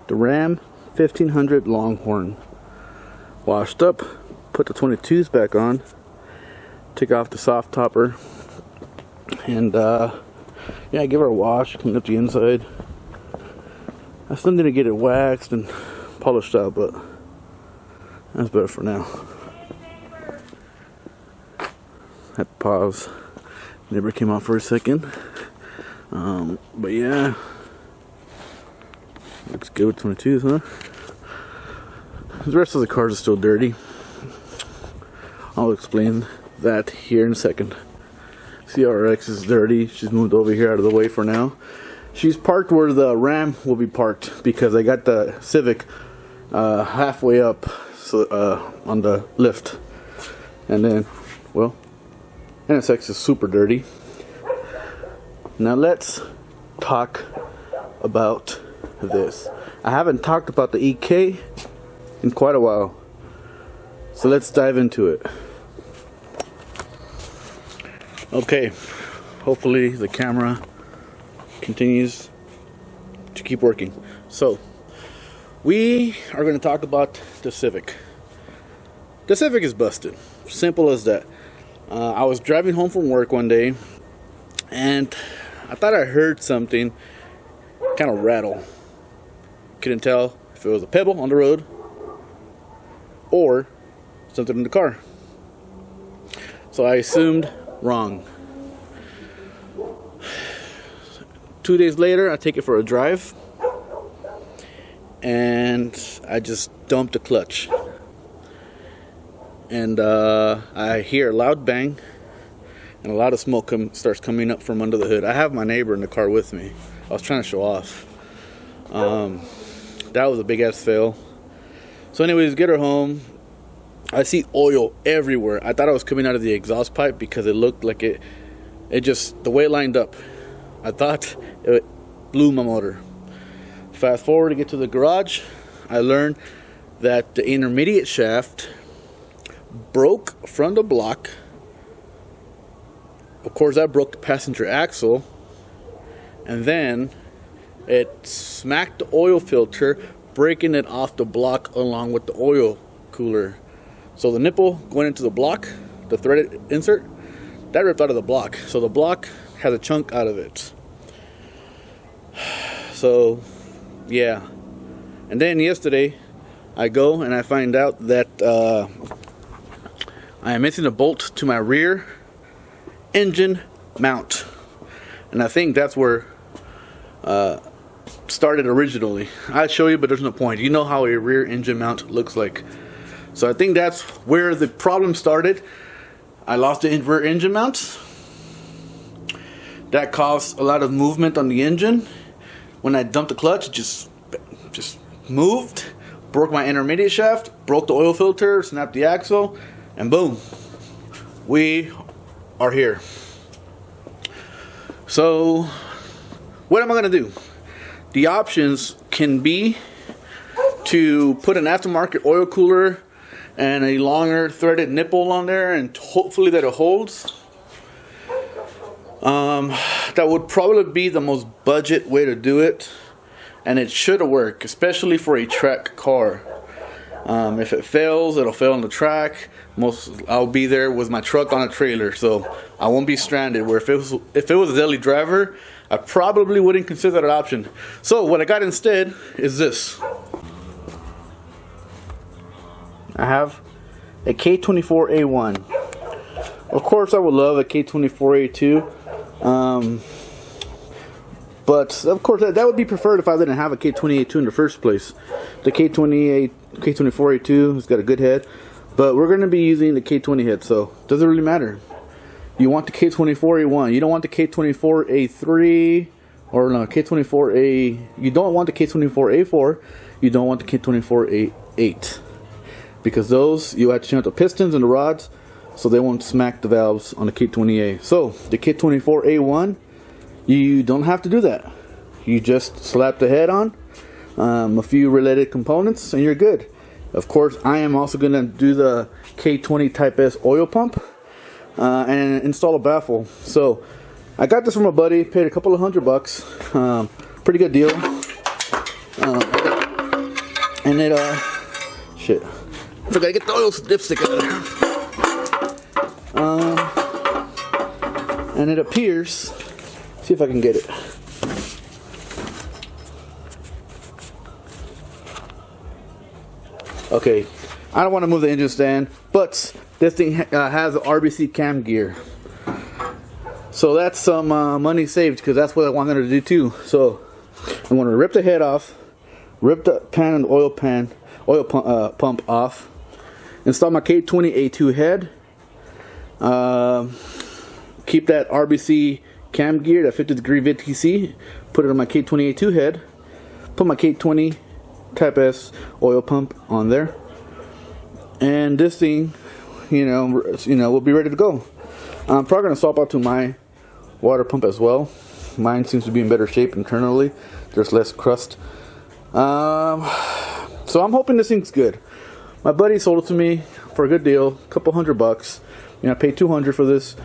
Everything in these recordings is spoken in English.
The Ram 1500 Longhorn. Washed up, put the 22s back on, took off the soft topper, and yeah, give her a wash, clean up the inside. I still need to get it waxed and polished out, but that's better for now. Had to pause. Never came out for a second. But yeah, looks good with 22s, huh? The rest of the cars are still dirty. I'll explain that here in a second. CRX is dirty. She's moved over here out of the way for now. She's parked where the Ram will be parked because I got the Civic halfway up, so on the lift. And then, well, NSX is super dirty. Now let's talk about this. I haven't talked about the EK in quite a while, so let's dive into it. Okay, hopefully the camera continues to keep working. So we are going to talk about the Civic. The Civic is busted, simple as that. I was driving home from work one day and I thought I heard something kind of rattle. Couldn't tell if it was a pebble on the road or something in the car. So I assumed wrong. 2 days later, I take it for a drive and I just dumped the clutch. And I hear a loud bang and a lot of smoke starts coming up from under the hood. I have my neighbor in the car with me. I was trying to show off. That was a big ass fail. So anyways, get her home. I see oil everywhere. I thought it was coming out of the exhaust pipe because it looked like it just, the way it lined up, I thought it blew my motor. Fast forward to get to the garage, I learned that the intermediate shaft broke from the block. Of course, that broke the passenger axle, and then it smacked the oil filter, breaking it off the block along with the oil cooler. So the nipple going into the block, the threaded insert, that ripped out of the block. So the block has a chunk out of it. So yeah, and then yesterday I go and I find out that I am missing a bolt to my rear engine mount, and I think that's where started originally. I'll show you, but there's no point. You know how a rear engine mount looks like. So I think that's where the problem started. I lost the rear engine mount. That caused a lot of movement on the engine. When I dumped the clutch, it just moved, broke my intermediate shaft, broke the oil filter, snapped the axle, and boom, we are here. So what am I gonna do? The options can be to put an aftermarket oil cooler and a longer threaded nipple on there, and hopefully that it holds. That would probably be the most budget way to do it, and it should work, especially for a track car. If it fails, it'll fail on the track. I'll be there with my truck on a trailer, so I won't be stranded. Where if it was a daily driver, I probably wouldn't consider that an option. So what I got instead is this. I have a K20 Of course, I would love a K20 but of course that would be preferred if I didn't have a K20 in the first place. The K20 has got a good head, but we're going to be using the K20 head, so it doesn't really matter. You want the K24A1. You don't want the K24A3 or no, K24A. You don't want the K24A4. You don't want the K24A8 because those you have to change out the pistons and the rods so they won't smack the valves on the K20A. So the K24A1, you don't have to do that. You just slap the head on, a few related components, and you're good. Of course, I am also going to do the K20 Type S oil pump and install a baffle. So I got this from a buddy, paid a couple of $100. Pretty good deal. And it shit, I forgot to get the oil dipstick out of there. And it appears, see if I can get it. Okay, I don't want to move the engine stand, but this thing has RBC cam gear. So that's some money saved, because that's what I wanted to do too. So I'm going to rip the head off, rip the pan and oil pump off, install my K20 A2 head, keep that RBC cam gear, that 50-degree VTC, put it on my K20 A2 head, put my K20 Type S oil pump on there, and this thing, will be ready to go. I'm probably gonna swap out to my water pump as well. Mine seems to be in better shape internally. There's less crust. So I'm hoping this thing's good. My buddy sold it to me for a good deal, a couple $100. I paid $200 for this,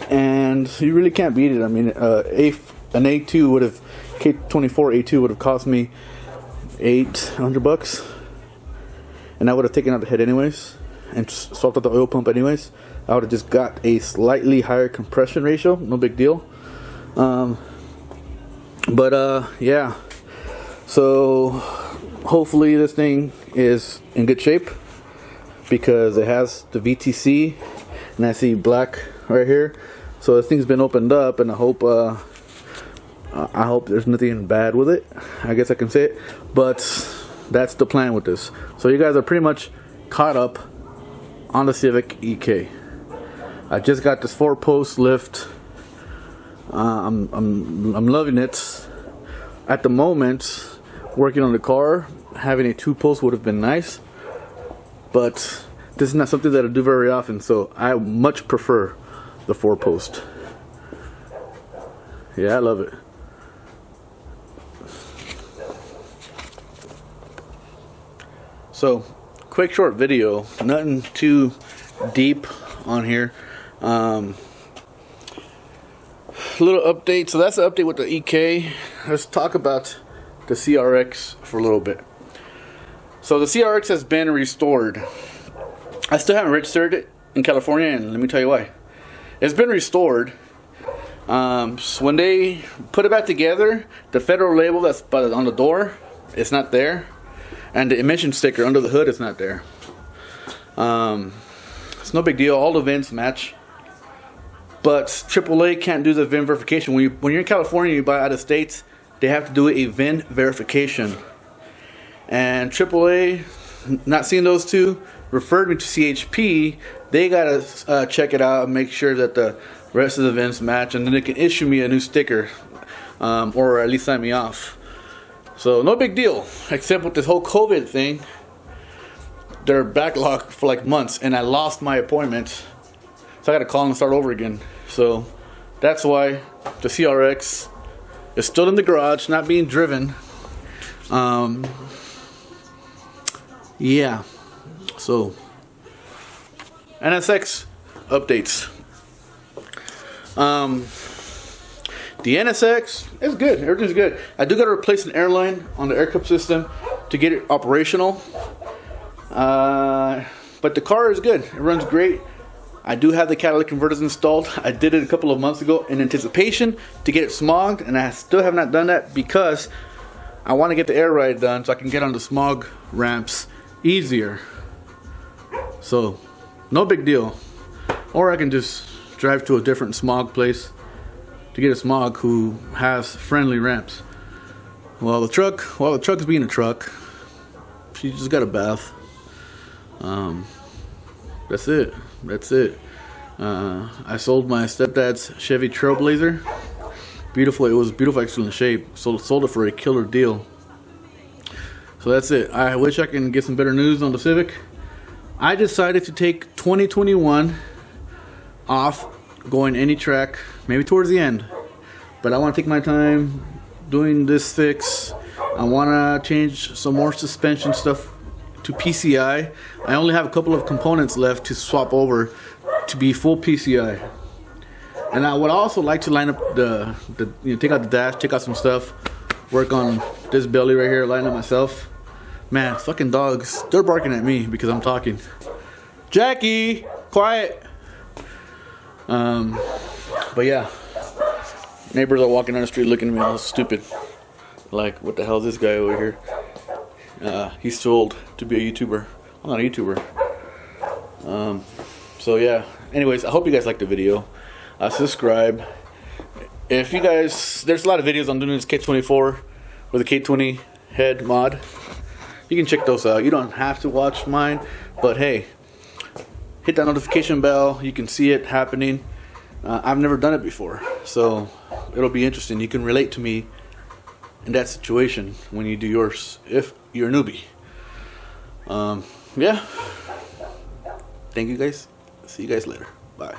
and you really can't beat it. I mean, an A2 would have, K24 A2 would have cost me $800, and I would have taken out the head anyways and swapped out the oil pump anyways. I would have just got a slightly higher compression ratio, no big deal. Yeah, so hopefully this thing is in good shape, because it has the VTC, and I see black right here. So this thing's been opened up, and I hope there's nothing bad with it. I guess I can say it, but that's the plan with this. So you guys are pretty much caught up on the Civic EK. I just got this 4-post lift. I'm loving it. At the moment, working on the car, having a 2-post would have been nice, but this is not something that I do very often. So I much prefer the 4-post. Yeah, I love it. So, quick short video, nothing too deep on here. Little update. So that's the update with the EK. Let's talk about the CRX for a little bit. So the CRX has been restored. I still haven't registered it in California, and let me tell you why. It's been restored. So when they put it back together, the federal label that's on the door, it's not there. And the emission sticker under the hood is not there. It's no big deal. All the VINs match. But AAA can't do the VIN verification. When you're in California, you buy out of states, they have to do a VIN verification. And AAA, not seeing those two, referred me to CHP. They gotta check it out and make sure that the rest of the VINs match, and then they can issue me a new sticker, or at least sign me off. So no big deal, except with this whole COVID thing, they're backlogged for like months, and I lost my appointment, so I gotta call and start over again. So that's why the CRX is still in the garage, not being driven. Yeah, so NSX updates. The NSX is good. Everything's good. I do got to replace an airline on the air cup system to get it operational. But the car is good. It runs great. I do have the catalytic converters installed. I did it a couple of months ago in anticipation to get it smogged, and I still have not done that because I want to get the air ride done so I can get on the smog ramps easier. So, no big deal. Or I can just drive to a different smog place to get a smog who has friendly ramps. Well, the truck's being a truck, she just got a bath. That's it. I sold my stepdad's Chevy Trailblazer. Beautiful. It was beautiful, excellent shape. Sold it for a killer deal. So that's it. I wish I can get some better news on the Civic. I decided to take 2021 off going any track, maybe towards the end, but I want to take my time doing this fix. I want to change some more suspension stuff to PCI. I only have a couple of components left to swap over to be full PCI, and I would also like to line up take out the dash, take out some stuff, work on this belly right here, line up myself, Man, fucking dogs. They're barking at me because I'm talking. Jackie, quiet. But yeah, neighbors are walking down the street looking at me all stupid. Like, what the hell is this guy over here? He's too old to be a YouTuber. I'm not a YouTuber. So yeah. Anyways, I hope you guys liked the video. Subscribe. If you guys, there's a lot of videos on doing this K24 with a K20 head mod. You can check those out. You don't have to watch mine, but hey, hit that notification bell. You can see it happening. I've never done it before, so it'll be interesting. You can relate to me in that situation when you do yours, if you're a newbie. Yeah. Thank you guys. See you guys later. Bye.